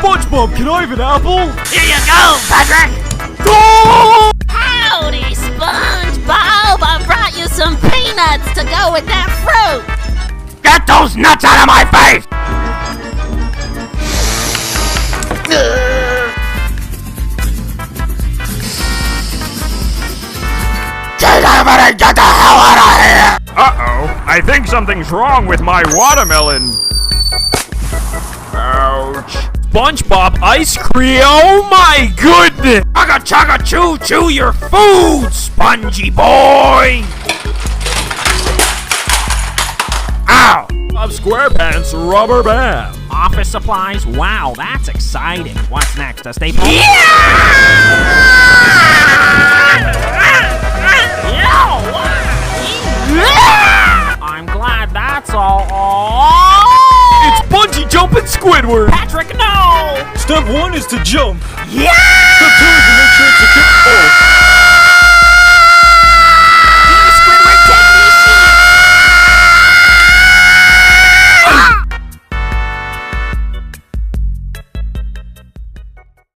SpongeBob, can I have an apple? Here you go, Patrick! Oh! Howdy, SpongeBob! I brought you some peanuts to go with that fruit! Get those nuts out of my face! Get the hell out of here! Uh-oh, I think something's wrong with my watermelon. Ouch. SpongeBob ice cream, oh my goodness! Chugga chugga chew chew your food, spongy boy! Ow! Bob SquarePants rubber band. Office supplies? Wow, that's exciting. What's next? A staple? I'm glad that's all. It's bungee jumping Squidward! Patrick, no! Step 1 is to jump. Yeah! Step 2 is to